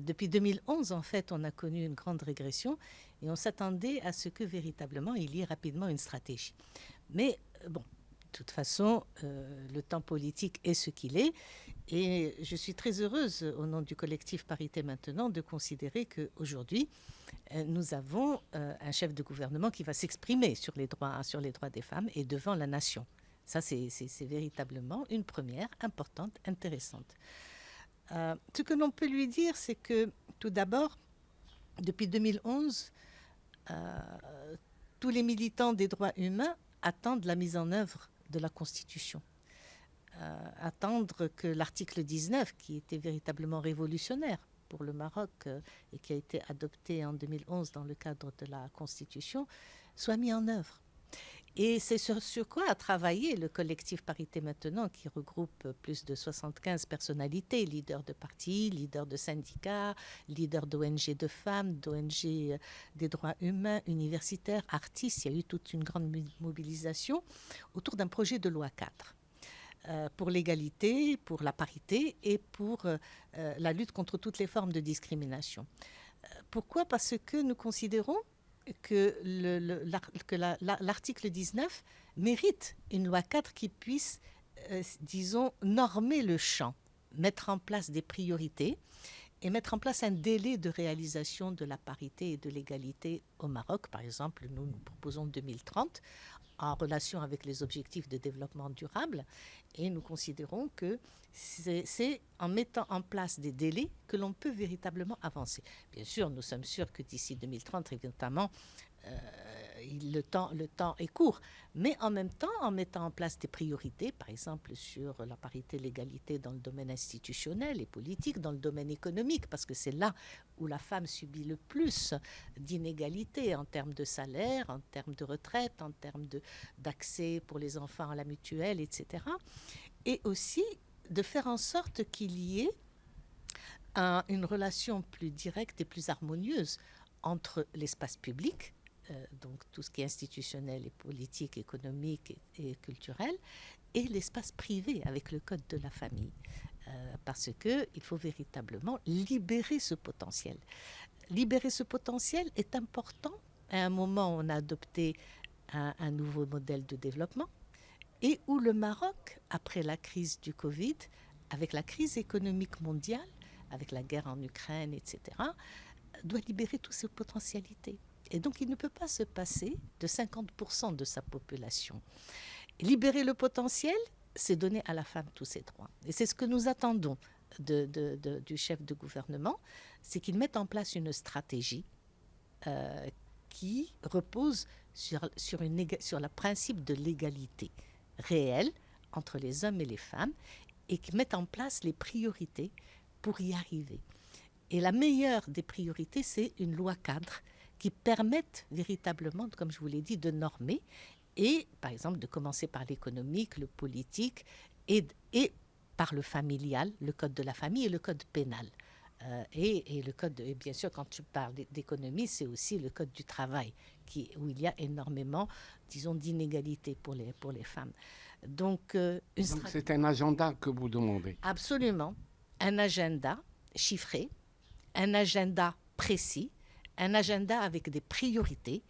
Depuis 2011, en fait, on a connu une grande régression et on s'attendait à ce que véritablement il y ait rapidement une stratégie. Mais bon, de toute façon, le temps politique est ce qu'il est. Et je suis très heureuse, au nom du collectif Parité Maintenant, de considérer qu'aujourd'hui, nous avons un chef de gouvernement qui va s'exprimer sur les droits des femmes et devant la nation. Ça, c'est véritablement une première importante, intéressante. Ce que l'on peut lui dire, c'est que, tout d'abord, depuis 2011, tous les militants des droits humains attendent la mise en œuvre de la Constitution. Attendre que l'article 19, qui était véritablement révolutionnaire pour le Maroc et qui a été adopté en 2011 dans le cadre de la Constitution, soit mis en œuvre. Et c'est sur quoi a travaillé le collectif Parité Maintenant, qui regroupe plus de 75 personnalités, leaders de partis, leaders de syndicats, leaders d'ONG de femmes, d'ONG des droits humains, universitaires, artistes. Il y a eu toute une grande mobilisation autour d'un projet de loi cadre pour l'égalité, pour la parité et pour la lutte contre toutes les formes de discrimination. Pourquoi ? Parce que nous considérons que l'article 19 mérite une loi cadre qui puisse, disons, normer le champ, mettre en place des priorités et mettre en place un délai de réalisation de la parité et de l'égalité au Maroc. Par exemple, nous proposons 2030 en relation avec les objectifs de développement durable et nous considérons que c'est en mettant en place des délais que l'on peut véritablement avancer. Bien sûr, nous sommes sûrs que d'ici 2030, évidemment, le temps est court, mais en même temps, en mettant en place des priorités, par exemple sur la parité, l'égalité dans le domaine institutionnel et politique, dans le domaine économique, parce que c'est là où la femme subit le plus d'inégalités en termes de salaire, en termes de retraite, en termes d'accès pour les enfants à la mutuelle, etc. Et aussi de faire en sorte qu'il y ait une relation plus directe et plus harmonieuse entre l'espace public, donc tout ce qui est institutionnel et politique, économique et culturel, et l'espace privé avec le code de la famille. Parce qu'il faut véritablement libérer ce potentiel. Libérer ce potentiel est important. À un moment, on a adopté un nouveau modèle de développement et où le Maroc, après la crise du Covid, avec la crise économique mondiale, avec la guerre en Ukraine, etc., doit libérer toutes ses potentialités. Et donc, il ne peut pas se passer de 50% de sa population. Libérer le potentiel, c'est donner à la femme tous ses droits. Et c'est ce que nous attendons du chef de gouvernement, c'est qu'il mette en place une stratégie qui repose sur le principe de l'égalité réelle entre les hommes et les femmes et qui mette en place les priorités pour y arriver. Et la meilleure des priorités, c'est une loi cadre qui permette véritablement, comme je vous l'ai dit, de normer et, par exemple, de commencer par l'économique, le politique et par le familial, le code de la famille et le code pénal. Et le code, et bien sûr, quand tu parles d'économie, c'est aussi le code du travail, où il y a énormément, disons, d'inégalités pour les femmes. Donc c'est un agenda que vous demandez. Absolument. Un agenda chiffré, un agenda précis, un agenda avec des priorités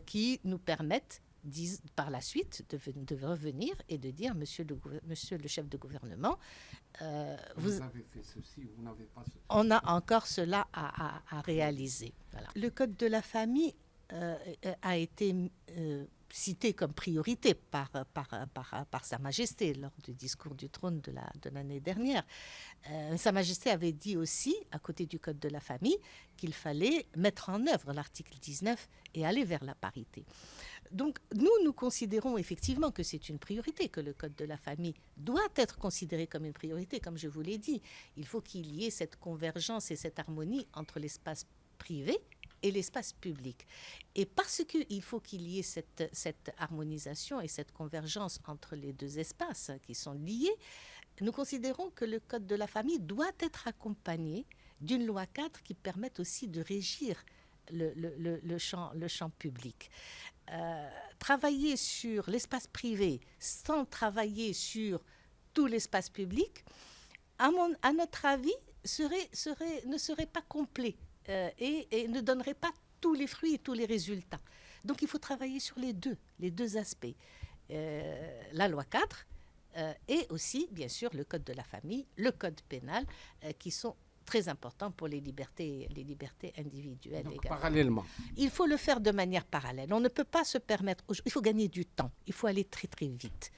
qui nous permettent par la suite de revenir et de dire monsieur le chef de gouvernement, vous avez fait ceci, vous n'avez pas ceci. On a encore cela à réaliser. Voilà. Le code de la famille a été cité comme priorité par Sa Majesté lors du discours du trône de l'année dernière. Sa Majesté avait dit aussi, à côté du code de la famille, qu'il fallait mettre en œuvre l'article 19 et aller vers la parité. Donc, nous considérons effectivement que c'est une priorité, que le code de la famille doit être considéré comme une priorité. Comme je vous l'ai dit, il faut qu'il y ait cette convergence et cette harmonie entre l'espace privé et l'espace public. Et parce qu'il faut qu'il y ait cette harmonisation et cette convergence entre les deux espaces qui sont liés, nous considérons que le code de la famille doit être accompagné d'une loi cadre qui permette aussi de régir le champ public. Travailler sur l'espace privé sans travailler sur tout l'espace public, à notre avis, ne serait pas complet et ne donnerait pas tous les fruits et tous les résultats. Donc il faut travailler sur les deux aspects. La loi 4 et aussi, bien sûr, le code de la famille, le code pénal, qui sont très importants pour les libertés individuelles. Donc, également. parallèlement. Il faut le faire de manière parallèle. On ne peut pas se permettre... Il faut gagner du temps. Il faut aller très, très vite.